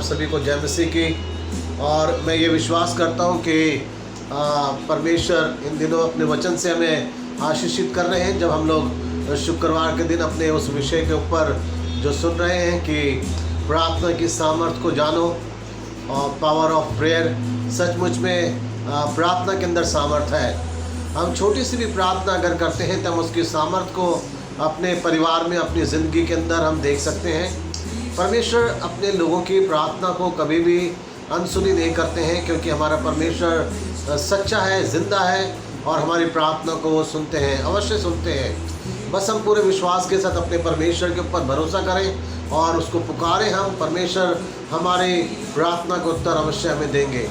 सभी को जय मसीह की। और मैं ये विश्वास करता हूँ कि परमेश्वर इन दिनों अपने वचन से हमें आशीषित कर रहे हैं। जब हम लोग शुक्रवार के दिन अपने उस विषय के ऊपर जो सुन रहे हैं कि प्रार्थना की सामर्थ्य को जानो और पावर ऑफ प्रेयर, सचमुच में प्रार्थना के अंदर सामर्थ्य है। हम छोटी सी भी प्रार्थना अगर करते हैं तो हम उसकी सामर्थ्य को अपने परिवार में, अपनी ज़िंदगी के अंदर हम देख सकते हैं। परमेश्वर अपने लोगों की प्रार्थना को कभी भी अनसुनी नहीं करते हैं, क्योंकि हमारा परमेश्वर सच्चा है, ज़िंदा है और हमारी प्रार्थना को वो सुनते हैं, अवश्य सुनते हैं। बस हम पूरे विश्वास के साथ अपने परमेश्वर के ऊपर भरोसा करें और उसको पुकारें। हम परमेश्वर हमारी प्रार्थना का उत्तर अवश्य हमें देंगे।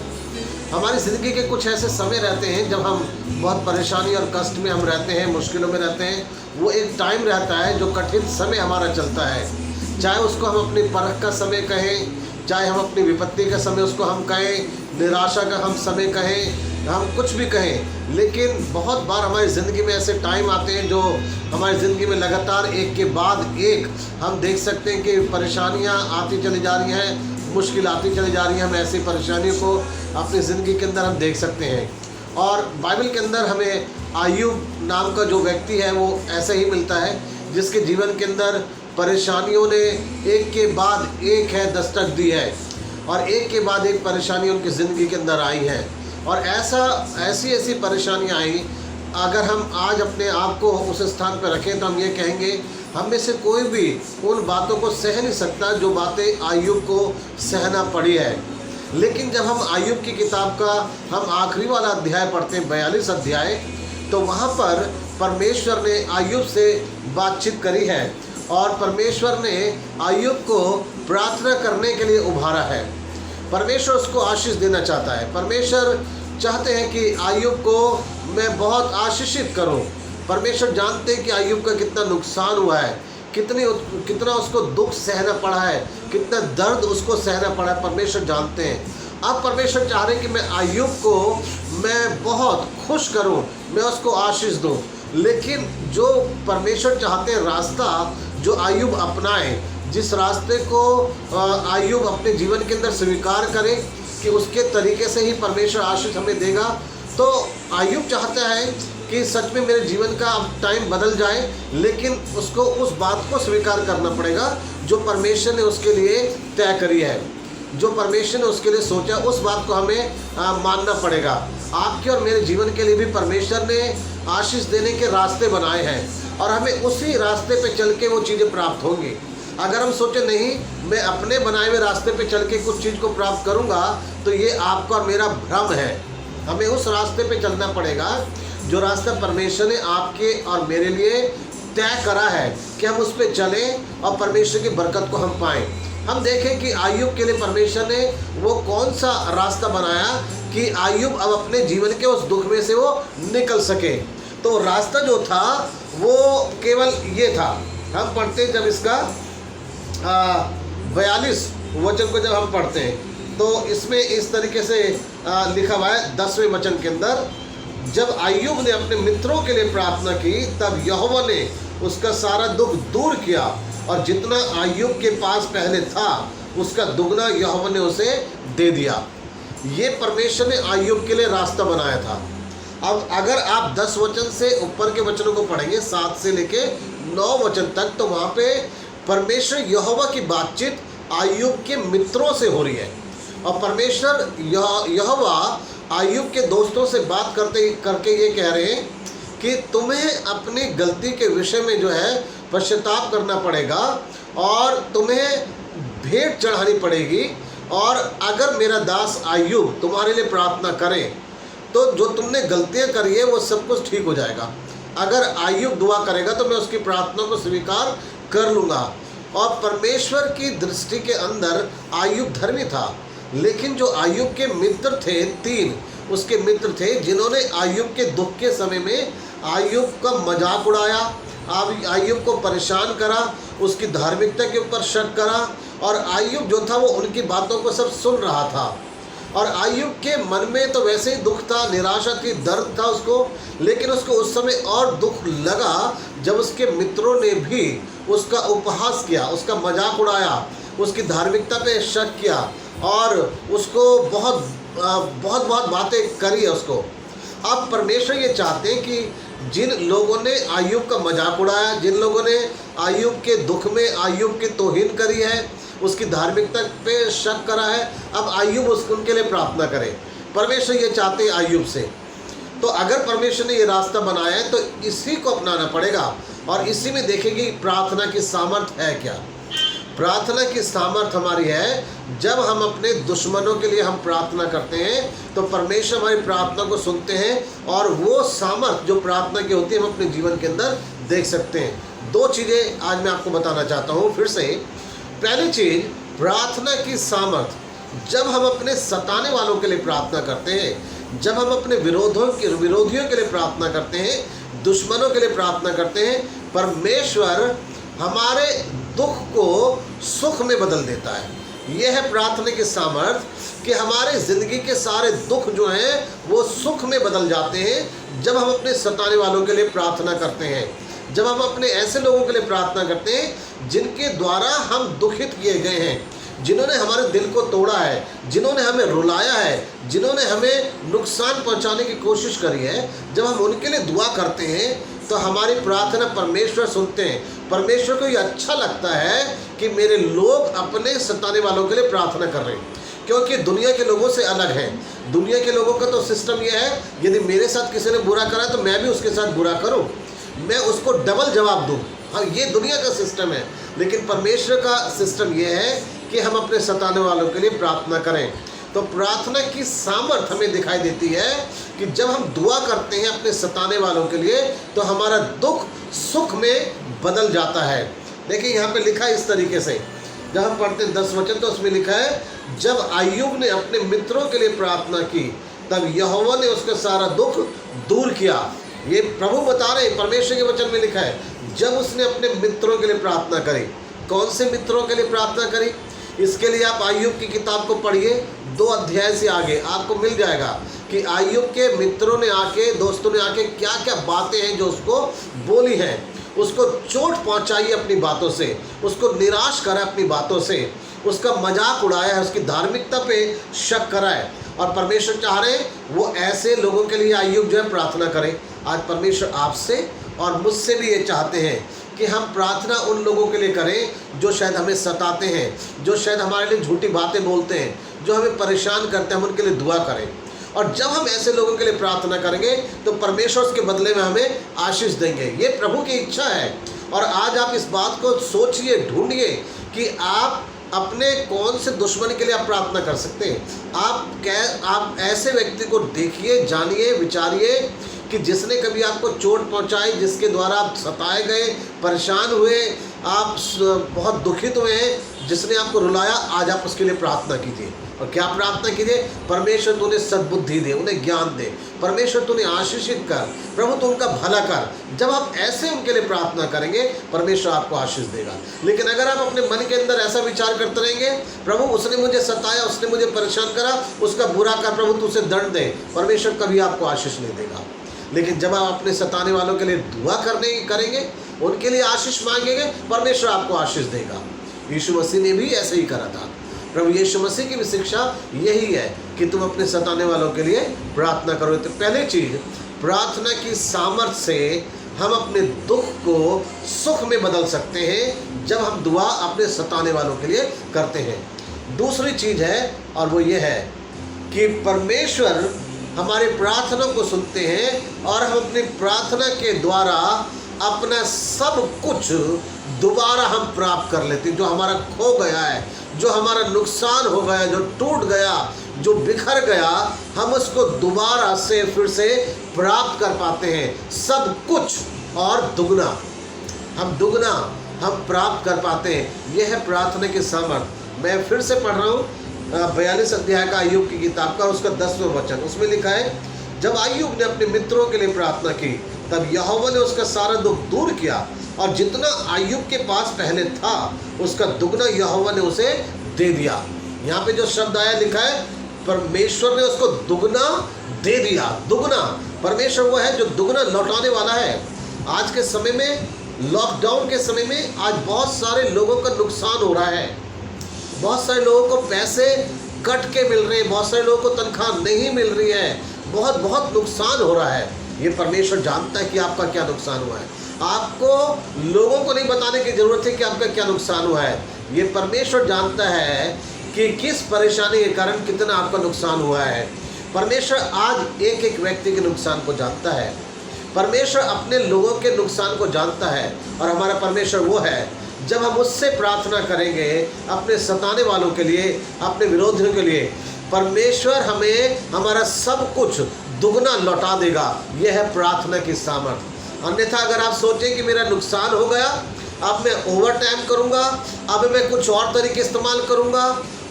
हमारी ज़िंदगी के कुछ ऐसे समय रहते हैं जब हम बहुत परेशानी और कष्ट में हम रहते हैं, मुश्किलों में रहते हैं। वो एक टाइम रहता है जो कठिन समय हमारा चलता है, चाहे उसको हम अपनी परख का समय कहें, चाहे हम अपनी विपत्ति का समय उसको हम कहें, निराशा का हम समय कहें, हम कुछ भी कहें। लेकिन बहुत बार हमारी ज़िंदगी में ऐसे टाइम आते हैं जो हमारी ज़िंदगी में लगातार एक के बाद एक हम देख सकते हैं कि परेशानियाँ आती चली जा रही हैं, मुश्किल आती चली जा रही है। हम ऐसी परेशानियों को अपनी ज़िंदगी के अंदर हम देख सकते हैं। और बाइबल के अंदर हमें आयूब नाम का जो व्यक्ति है वो ऐसे ही मिलता है, जिसके जीवन के अंदर परेशानियों ने एक के बाद एक है दस्तक दी है और एक के बाद एक परेशानी उनकी ज़िंदगी के अंदर आई है। और ऐसी परेशानियाँ आई, अगर हम आज अपने आप को उस स्थान पर रखें तो हम ये कहेंगे हम में से कोई भी उन बातों को सह नहीं सकता जो बातें आयूब को सहना पड़ी है। लेकिन जब हम आयूब की किताब का हम आखिरी वाला अध्याय पढ़ते हैं, 42 अध्याय, तो वहाँ पर परमेश्वर ने आयूब से बातचीत करी है और परमेश्वर ने आयूब को प्रार्थना करने के लिए उभारा है। परमेश्वर उसको आशीष देना चाहता है। परमेश्वर चाहते हैं कि आयूब को मैं बहुत आशीषित करूं। परमेश्वर जानते हैं कि आयूब का कितना नुकसान हुआ है, कितना उसको दुख सहना पड़ा है, कितना दर्द उसको सहना पड़ा है, परमेश्वर जानते हैं। अब परमेश्वर चाह रहे हैं कि मैं आयूब को मैं बहुत खुश करूं, मैं उसको आशीष दूं। लेकिन जो परमेश्वर चाहते हैं रास्ता जो आयूब अपनाए, जिस रास्ते को आयूब अपने जीवन के अंदर स्वीकार करे कि उसके तरीके से ही परमेश्वर आशीष हमें देगा, तो आयूब चाहता है कि सच में मेरे जीवन का अब टाइम बदल जाए, लेकिन उसको उस बात को स्वीकार करना पड़ेगा जो परमेश्वर ने उसके लिए तय करी है, जो परमेश्वर ने उसके लिए सोचा, उस बात को हमें मानना पड़ेगा। आपके और मेरे जीवन के लिए भी परमेश्वर ने आशीष देने के रास्ते बनाए हैं और हमें उसी रास्ते पे चल के वो चीज़ें प्राप्त होंगी। अगर हम सोचे नहीं मैं अपने बनाए हुए रास्ते पे चल के कुछ चीज़ को प्राप्त करूँगा, तो ये आपका और मेरा भ्रम है। हमें उस रास्ते पे चलना पड़ेगा जो रास्ता परमेश्वर ने आपके और मेरे लिए तय करा है कि हम उस पर चलें और परमेश्वर की बरकत को हम पाएं। हम देखें कि आयूब के लिए परमेश्वर ने वो कौन सा रास्ता बनाया कि आयूब अब अपने जीवन के उस दुख में से वो निकल सके। तो रास्ता जो था वो केवल ये था। हम पढ़ते जब इसका 42 वचन को जब हम पढ़ते हैं तो इसमें इस तरीके से लिखा हुआ है 10वें वचन के अंदर, जब आयूब ने अपने मित्रों के लिए प्रार्थना की तब यहोवा ने उसका सारा दुख दूर किया और जितना आयूब के पास पहले था उसका दुगना यहोवा ने उसे दे दिया। ये परमेश्वर ने आयूब के लिए रास्ता बनाया था। अब अगर आप 10 वचन से ऊपर के वचनों को पढ़ेंगे, 7 से लेके 9 वचन तक, तो वहाँ पे परमेश्वर यहोवा की बातचीत आयूब के मित्रों से हो रही है और परमेश्वर यहोवा आयूब के दोस्तों से बात करके ये कह रहे हैं कि तुम्हें अपनी गलती के विषय में जो है पश्चाताप करना पड़ेगा और तुम्हें भेंट चढ़ानी पड़ेगी। और अगर मेरा दास आयूब तुम्हारे लिए प्रार्थना करे तो जो तुमने गलतियां करी है वो सब कुछ ठीक हो जाएगा। अगर आयूब दुआ करेगा तो मैं उसकी प्रार्थना को स्वीकार कर लूँगा। और परमेश्वर की दृष्टि के अंदर आयूब धर्मी था, लेकिन जो आयूब के मित्र थे, 3 उसके मित्र थे जिन्होंने आयूब के दुख के समय में आयूब का मजाक उड़ाया, आयूब को परेशान करा, उसकी धार्मिकता के ऊपर शक करा। और आयूब जो था वो उनकी बातों को सब सुन रहा था और आयूब के मन में तो वैसे ही दुख था, निराशा थी, दर्द था उसको, लेकिन उसको उस समय और दुख लगा जब उसके मित्रों ने भी उसका उपहास किया, उसका मजाक उड़ाया, उसकी धार्मिकता पे शक किया और उसको बहुत बहुत बहुत बातें करी है उसको। अब परमेश्वर ये चाहते हैं कि जिन लोगों ने अय्यूब का मजाक उड़ाया, जिन लोगों ने अय्यूब के दुख में अय्यूब की तौहीन करी है, उसकी धार्मिकता पे शक करा है, अब अय्यूब उनके लिए प्रार्थना करे। परमेश्वर ये चाहते हैं अय्यूब से। तो अगर परमेश्वर ने ये रास्ता बनाया है तो इसी को अपनाना पड़ेगा और इसी में देखेंगे कि प्रार्थना की सामर्थ्य है क्या। प्रार्थना की सामर्थ्य हमारी है, जब हम अपने दुश्मनों के लिए हम प्रार्थना करते हैं तो परमेश्वर हमारी प्रार्थना को सुनते हैं और वो सामर्थ्य जो प्रार्थना की होती है हम अपने जीवन के अंदर देख सकते हैं। दो चीज़ें आज मैं आपको बताना चाहता हूँ फिर से। पहली चीज़, प्रार्थना की सामर्थ्य, जब हम अपने सताने वालों के लिए प्रार्थना करते हैं, जब हम अपने विरोधियों के लिए प्रार्थना करते हैं, दुश्मनों के लिए प्रार्थना करते हैं, परमेश्वर हमारे दुख को सुख में बदल देता है। यह है प्रार्थना की सामर्थ्य कि हमारे ज़िंदगी के सारे दुख जो हैं वो सुख में बदल जाते हैं जब हम अपने सताने वालों के लिए प्रार्थना करते हैं, जब हम अपने ऐसे लोगों के लिए प्रार्थना करते हैं जिनके द्वारा हम दुखित किए गए हैं, जिन्होंने हमारे दिल को तोड़ा है, जिन्होंने हमें रुलाया है, जिन्होंने हमें नुकसान पहुंचाने की कोशिश करी है। जब हम उनके लिए दुआ करते हैं तो हमारी प्रार्थना परमेश्वर सुनते हैं। परमेश्वर को ये अच्छा लगता है कि मेरे लोग अपने सताने वालों के लिए प्रार्थना कर रहे हैं, क्योंकि दुनिया के लोगों से अलग है। दुनिया के लोगों का तो सिस्टम ये है, यदि मेरे साथ किसी ने बुरा करा तो मैं भी उसके साथ बुरा करूं, मैं उसको डबल जवाब दूं। हाँ, ये दुनिया का सिस्टम है। लेकिन परमेश्वर का सिस्टम ये है कि हम अपने सताने वालों के लिए प्रार्थना करें। तो प्रार्थना की सामर्थ्य हमें दिखाई देती है कि जब हम दुआ करते हैं अपने सताने वालों के लिए तो हमारा दुख सुख में बदल जाता है। देखिए यहाँ पे लिखा है इस तरीके से, जब हम पढ़ते हैं 10 वचन तो उसमें लिखा है, जब अय्यूब ने अपने मित्रों के लिए प्रार्थना की तब यहोवा ने उसका सारा दुख दूर किया। ये प्रभु बता रहे, परमेश्वर के वचन में लिखा है, जब उसने अपने मित्रों के लिए प्रार्थना करी। कौन से मित्रों के लिए प्रार्थना करी? इसके लिए आप अय्यूब की किताब को पढ़िए, 2 अध्याय से आगे आपको मिल जाएगा कि अय्यूब के मित्रों ने आके, दोस्तों ने आके क्या क्या बातें हैं जो उसको बोली हैं, उसको चोट पहुंचाई अपनी बातों से, उसको निराश करा अपनी बातों से, उसका मजाक उड़ाया है, उसकी धार्मिकता पे शक करा है। और परमेश्वर चाह रहे हैं वो ऐसे लोगों के लिए अय्यूब जो है प्रार्थना करें। आज परमेश्वर आपसे और मुझसे भी ये चाहते हैं कि हम प्रार्थना उन लोगों के लिए करें जो शायद हमें सताते हैं, जो शायद हमारे लिए झूठी बातें बोलते हैं, जो हमें परेशान करते हैं, हम उनके लिए दुआ करें। और जब हम ऐसे लोगों के लिए प्रार्थना करेंगे तो परमेश्वर उसके बदले में हमें आशीष देंगे। ये प्रभु की इच्छा है। और आज आप इस बात को सोचिए, ढूंढिए कि आप अपने कौन से दुश्मन के लिए आप प्रार्थना कर सकते हैं। आप ऐसे व्यक्ति को देखिए, जानिए, विचारिए कि जिसने कभी आपको चोट पहुंचाई, जिसके द्वारा आप सताए गए, परेशान हुए, आप बहुत दुखित हुए हैं, जिसने आपको रुलाया, आज आप उसके लिए प्रार्थना कीजिए। और क्या प्रार्थना कीजिए? परमेश्वर तूने सद्बुद्धि दे, उन्हें ज्ञान दे, परमेश्वर तूने आशीषित कर, प्रभु तू उनका भला कर। जब आप ऐसे उनके लिए प्रार्थना करेंगे परमेश्वर आपको आशीष देगा। लेकिन अगर आप अपने मन के अंदर ऐसा विचार करते रहेंगे, प्रभु उसने मुझे सताया, उसने मुझे परेशान करा, उसका बुरा कर, प्रभु तू उसे दंड दे, परमेश्वर कभी आपको आशीष नहीं देगा। लेकिन जब आप अपने सताने वालों के लिए दुआ करेंगे, उनके लिए आशीष मांगेंगे, परमेश्वर आपको आशीष देगा। यीशु मसीह ने भी ऐसे ही करा था। प्रभु यीशु मसीह की भी शिक्षा यही है कि तुम अपने सताने वालों के लिए प्रार्थना करो। तो पहली चीज़, प्रार्थना की सामर्थ्य से हम अपने दुख को सुख में बदल सकते हैं जब हम दुआ अपने सताने वालों के लिए करते हैं। दूसरी चीज़ है, और वो ये है कि परमेश्वर हमारी प्रार्थना को सुनते हैं और हम अपनी प्रार्थना के द्वारा अपना सब कुछ दोबारा हम प्राप्त कर लेते हैं। जो हमारा खो गया है, जो हमारा नुकसान हो गया, जो टूट गया, जो बिखर गया, हम उसको दोबारा से फिर से प्राप्त कर पाते हैं। सब कुछ और दुगना हम प्राप्त कर पाते हैं। यह है प्रार्थना की सामर्थ्य। मैं फिर से पढ़ रहा हूँ 42 अध्याय का अय्यूब की किताब का, उसका 10वां वचन। उसमें लिखा है, जब अय्यूब ने अपने मित्रों के लिए प्रार्थना की तब यहोवा ने उसका सारा दुख दूर किया और जितना अय्यूब के पास पहले था उसका दुगना यहोवा ने उसे दे दिया। यहाँ पे जो शब्द आया लिखा है, परमेश्वर ने उसको दुगना दे दिया। दुगना, परमेश्वर वो है जो दुगना लौटाने वाला है। आज के समय में, लॉकडाउन के समय में, आज बहुत सारे लोगों का नुकसान हो रहा है। बहुत सारे लोगों को पैसे कट के मिल रहे हैं, बहुत सारे लोगों को तनख्वाह नहीं मिल रही है, बहुत बहुत नुकसान हो रहा है। ये परमेश्वर जानता है कि आपका क्या नुकसान हुआ है। आपको लोगों को नहीं बताने की ज़रूरत है कि आपका क्या नुकसान हुआ है। ये परमेश्वर जानता है कि किस परेशानी के कारण कितना आपका नुकसान हुआ है। परमेश्वर आज एक एक व्यक्ति के नुकसान को जानता है। परमेश्वर अपने लोगों के नुकसान को जानता है। और हमारा परमेश्वर वो है, जब हम उससे प्रार्थना करेंगे अपने सताने वालों के लिए, अपने विरोधियों के लिए, परमेश्वर हमें हमारा सब कुछ दुगना लौटा देगा। यह है प्रार्थना की सामर्थ। अन्यथा अगर आप सोचें कि मेरा नुकसान हो गया, अब मैं ओवर टाइम करूँगा, अब मैं कुछ और तरीके इस्तेमाल करूँगा,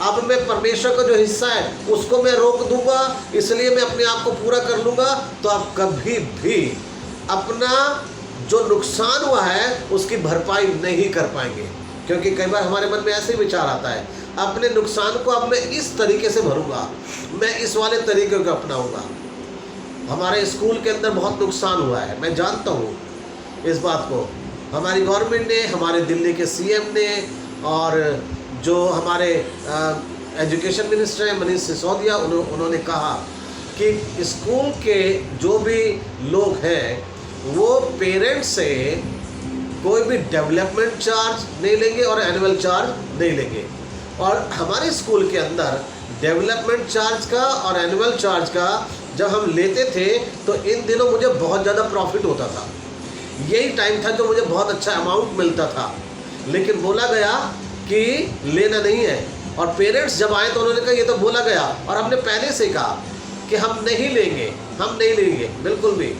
अब मैं परमेश्वर का जो हिस्सा है उसको मैं रोक दूँगा, इसलिए मैं अपने आप को पूरा कर लूँगा, तो आप कभी भी अपना जो नुकसान हुआ है उसकी भरपाई नहीं कर पाएंगे। क्योंकि कई बार हमारे मन में ऐसे विचार आता है, अपने नुकसान को अब मैं इस तरीके से भरूँगा, मैं इस वाले तरीके को अपनाऊँगा। हमारे स्कूल के अंदर बहुत नुकसान हुआ है, मैं जानता हूँ इस बात को। हमारी गवर्नमेंट ने, हमारे दिल्ली के सीएम ने, और जो हमारे एजुकेशन मिनिस्टर हैं मनीष सिसोदिया, उन्होंने कहा कि स्कूल के जो भी लोग हैं वो पेरेंट्स से कोई भी डेवलपमेंट चार्ज नहीं लेंगे और एनुअल चार्ज नहीं लेंगे। और हमारे स्कूल के अंदर डेवलपमेंट चार्ज का और एनुअल चार्ज का जब हम लेते थे तो इन दिनों मुझे बहुत ज़्यादा प्रॉफिट होता था। यही टाइम था जो मुझे बहुत अच्छा अमाउंट मिलता था। लेकिन बोला गया कि लेना नहीं है, और पेरेंट्स जब आए तो उन्होंने कहा ये तो बोला गया, और हमने पहले से कहा कि हम नहीं लेंगे, हम नहीं लेंगे बिल्कुल भी।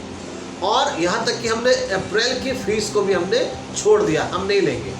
और यहाँ तक कि हमने अप्रैल की फीस को भी हमने छोड़ दिया, हम नहीं लेंगे,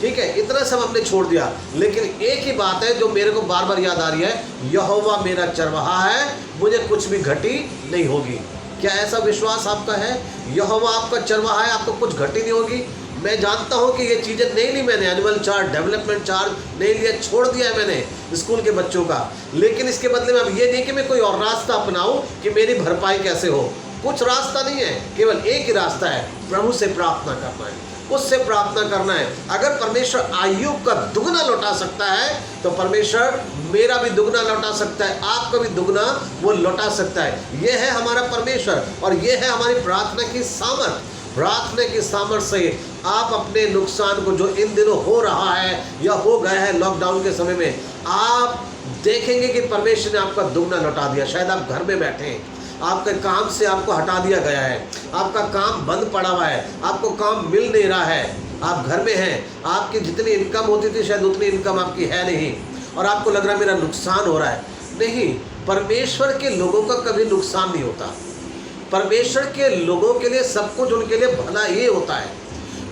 ठीक है, इतना सब हमने छोड़ दिया। लेकिन एक ही बात है जो मेरे को बार बार याद आ रही है, यहोवा मेरा चरवाहा है, मुझे कुछ भी घटी नहीं होगी। क्या ऐसा विश्वास आपका है? यहोवा आपका चरवाहा है, आपको कुछ घटी नहीं होगी। मैं जानता हूँ कि ये चीज़ें नहीं ली मैंने, एनुअल चार्ज, डेवलपमेंट चार्ज नहीं लिया, छोड़ दिया है मैंने स्कूल के बच्चों का। लेकिन इसके बदले में अब ये नहीं कि मैं कोई और रास्ता अपनाऊँ कि मेरी भरपाई कैसे हो। कुछ रास्ता नहीं है, केवल एक ही रास्ता है, प्रभु से प्रार्थना करना है, उससे प्रार्थना करना है। अगर परमेश्वर आयुब का दुगना लौटा सकता है तो परमेश्वर मेरा भी दुगना लौटा सकता है, आपका भी दुगना वो लौटा सकता है। यह है हमारा परमेश्वर और यह है हमारी प्रार्थना की सामर्थ। प्रार्थना की सामर्थ से आप अपने नुकसान को जो इन दिनों हो रहा है या हो गया है लॉकडाउन के समय में, आप देखेंगे कि परमेश्वर ने आपका दुगना लौटा दिया। शायद आप घर में बैठे हैं, आपके काम से आपको हटा दिया गया है, आपका काम बंद पड़ा हुआ है, आपको काम मिल नहीं रहा है, आप घर में हैं, आपकी जितनी इनकम होती थी शायद उतनी इनकम आपकी है नहीं, और आपको लग रहा है मेरा नुकसान हो रहा है। नहीं, परमेश्वर के लोगों का कभी नुकसान नहीं होता। परमेश्वर के लोगों के लिए सब कुछ उनके लिए भला ही होता है।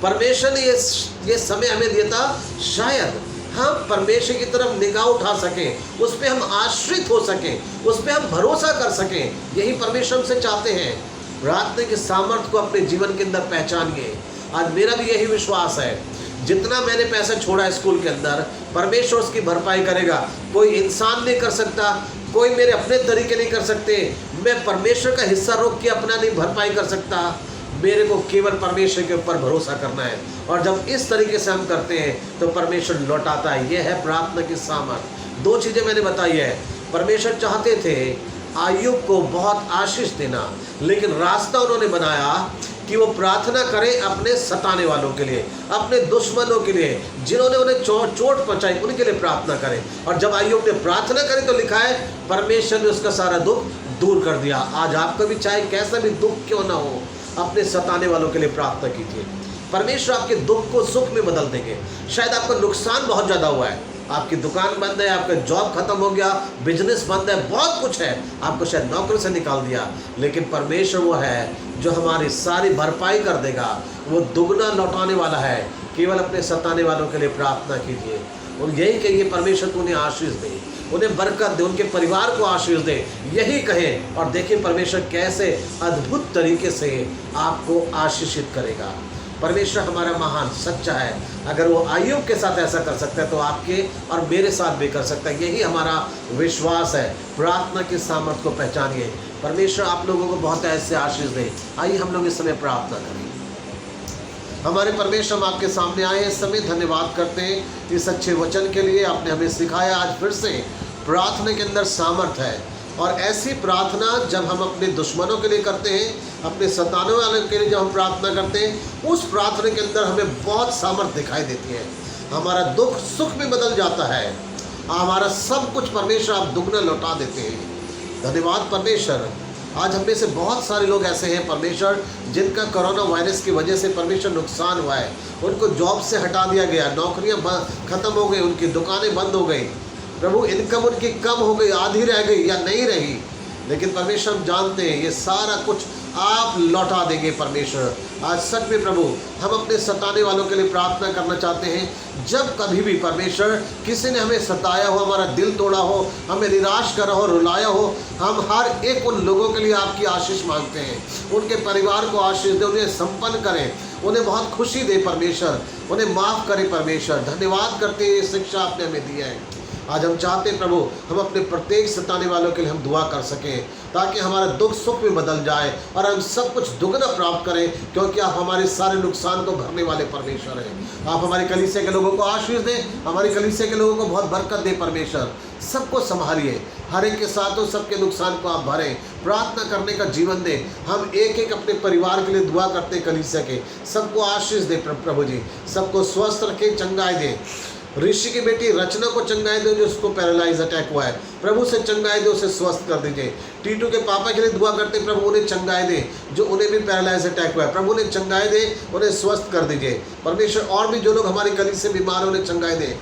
परमेश्वर ने ये समय हमें दिया था, शायद हम परमेश्वर की तरफ निगाह उठा सकें, उस पर हम आश्रित हो सकें, उस पर हम भरोसा कर सकें। यही परमेश्वर हमसे चाहते हैं। प्रार्थना की सामर्थ्य को अपने जीवन के अंदर पहचानिए। आज मेरा भी यही विश्वास है, जितना मैंने पैसा छोड़ा स्कूल के अंदर, परमेश्वर उसकी भरपाई करेगा। कोई इंसान नहीं कर सकता, कोई मेरे अपने तरीके नहीं कर सकते, मैं परमेश्वर का हिस्सा रोक के अपना नहीं भरपाई कर सकता। मेरे को केवल परमेश्वर के ऊपर भरोसा करना है, और जब इस तरीके से हम करते हैं तो परमेश्वर लौटाता है। यह है प्रार्थना की सामर्थ। दो चीज़ें मैंने बताई है। परमेश्वर चाहते थे आयुब को बहुत आशीष देना, लेकिन रास्ता उन्होंने बनाया कि वो प्रार्थना करें अपने सताने वालों के लिए, अपने दुश्मनों के लिए, जिन्होंने उन्हें चोट पहुंचाई, उनके लिए प्रार्थना करें। और जब आयुब ने प्रार्थना करी तो लिखा है परमेश्वर ने उसका सारा दुख दूर कर दिया। आज आपका भी चाहे कैसा भी दुख क्यों ना हो, अपने सताने वालों के लिए प्रार्थना कीजिए। परमेश्वर आपके दुख को सुख में बदल देंगे। शायद आपका नुकसान बहुत ज़्यादा हुआ है, आपकी दुकान बंद है, आपका जॉब खत्म हो गया, बिजनेस बंद है, बहुत कुछ है, आपको शायद नौकरी से निकाल दिया, लेकिन परमेश्वर वो है जो हमारी सारी भरपाई कर देगा, वो दुगना लौटाने वाला है। केवल अपने सताने वालों के लिए प्रार्थना कीजिए और यही कहिए परमेश्वर तू उन्हें आशीष दे, उन्हें बरकत दे, उनके परिवार को आशीष दे, यही कहें और देखिए परमेश्वर कैसे अद्भुत तरीके से आपको आशीषित करेगा। परमेश्वर हमारा महान सच्चा है। अगर वो आयुब के साथ ऐसा कर सकता है तो आपके और मेरे साथ भी कर सकता है। यही हमारा विश्वास है। प्रार्थना की सामर्थ्य को पहचानिए। परमेश्वर आप लोगों को बहुत ऐसे आशीष दे। आइए हम लोग इस समय प्रार्थना करें। हमारे परमेश्वर, हम आपके सामने आए हैं इस समय, धन्यवाद करते हैं इस अच्छे वचन के लिए। आपने हमें सिखाया आज फिर से प्रार्थना के अंदर सामर्थ है, और ऐसी प्रार्थना जब हम अपने दुश्मनों के लिए करते हैं, अपने सताने वालों के लिए जब हम प्रार्थना करते हैं, उस प्रार्थना के अंदर हमें बहुत सामर्थ दिखाई देती है। हमारा दुख सुख में बदल जाता है, हमारा सब कुछ परमेश्वर आप दुगना लौटा देते हैं। धन्यवाद परमेश्वर। आज हम में से बहुत सारे लोग ऐसे हैं परमेश्वर, जिनका कोरोना वायरस की वजह से परमेश्वर नुकसान हुआ है। उनको जॉब से हटा दिया गया, नौकरियां खत्म हो गई, उनकी दुकानें बंद हो गई प्रभु, इनकम उनकी कम हो गई, आधी रह गई या नहीं रही। लेकिन परमेश्वर हम जानते हैं ये सारा कुछ आप लौटा देंगे परमेश्वर। आज सच में प्रभु, हम अपने सताने वालों के लिए प्रार्थना करना चाहते हैं। जब कभी भी परमेश्वर किसी ने हमें सताया हो, हमारा दिल तोड़ा हो, हमें निराश करा हो, रुलाया हो, हम हर एक उन लोगों के लिए आपकी आशीष मांगते हैं। उनके परिवार को आशीष दे, उन्हें संपन्न करें, उन्हें बहुत खुशी दे परमेश्वर, उन्हें माफ़ करें परमेश्वर। धन्यवाद करते हैं, ये शिक्षा आपने हमें दिया है। आज हम चाहते हैं प्रभु, हम अपने प्रत्येक सताने वालों के लिए हम दुआ कर सकें, ताकि हमारा दुख सुख में बदल जाए और हम सब कुछ दुगना प्राप्त करें, क्योंकि आप हमारे सारे नुकसान को भरने वाले परमेश्वर हैं। आप हमारी कलीसिया के लोगों को आशीष दें, हमारी कलीसिया के लोगों को बहुत बरकत दें परमेश्वर। सबको संभालिए, हर एक के साथ हो, सबके नुकसान को आप भरें, प्रार्थना करने का जीवन दें। हम एक एक अपने परिवार के लिए दुआ करते हैं, कलीसिया के सबको आशीष दें प्रभु जी, सबको स्वस्थ रखें, चंगाई दें। ऋषि की बेटी रचना को चंगाई दो, जो उसको पैरालाइज अटैक हुआ है, प्रभु से चंगाई दे, उसे स्वस्थ कर दीजिए। टीटू के पापा के लिए दुआ करते हैं, प्रभु उन्हें चंगाई दे, जो उन्हें भी पैरालाइज अटैक हुआ है, प्रभु उन्हें चंगाई दे, उन्हें स्वस्थ कर दीजिए परमेश्वर। और भी जो लोग हमारी गली से बीमार हैं, उन्हें चंगाई दे।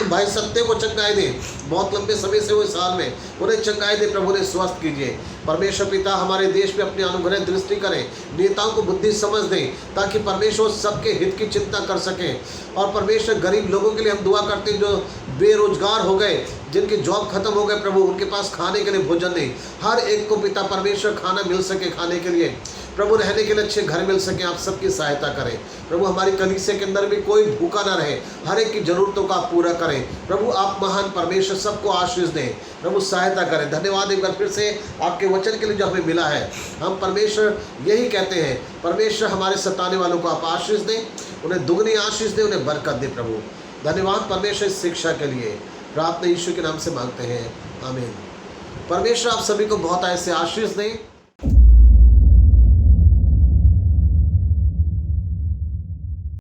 भाई सत्य को चंगाई दे, बहुत लंबे समय से वो साल में, उन्हें चंगाई दे प्रभु, उन्हें स्वस्थ कीजिए परमेश्वर। पिता हमारे देश में अपनी अनुग्रह दृष्टि करें, नेताओं को बुद्धि समझ दें, ताकि परमेश्वर सबके हित की चिंता कर सकें। और परमेश्वर गरीब लोगों के लिए हम दुआ करते हैं, जो बेरोजगार हो गए, जिनके जॉब खत्म हो गए प्रभु, उनके पास खाने के लिए भोजन नहीं, हर एक को पिता परमेश्वर खाना मिल सके, खाने के लिए प्रभु, रहने के लिए अच्छे घर मिल सके, आप सबकी सहायता करें प्रभु। हमारी कलीसिया के अंदर भी कोई भूखा ना रहे, हर एक की जरूरतों का आप पूरा करें प्रभु। आप महान परमेश्वर, सबको आशीष दें प्रभु, सहायता करें। धन्यवाद एक बार फिर से आपके वचन के लिए जो हमें मिला है। हम परमेश्वर यही कहते हैं, परमेश्वर हमारे सताने वालों को आप आशीष दें, उन्हें दुगनी आशीष दें, उन्हें बरकत दें प्रभु। धन्यवाद परमेश्वर इस शिक्षा के लिए, प्रार्थना यीशु के नाम से मांगते हैं, आमीन। परमेश्वर आप सभी को बहुत ऐसे आशीष दें।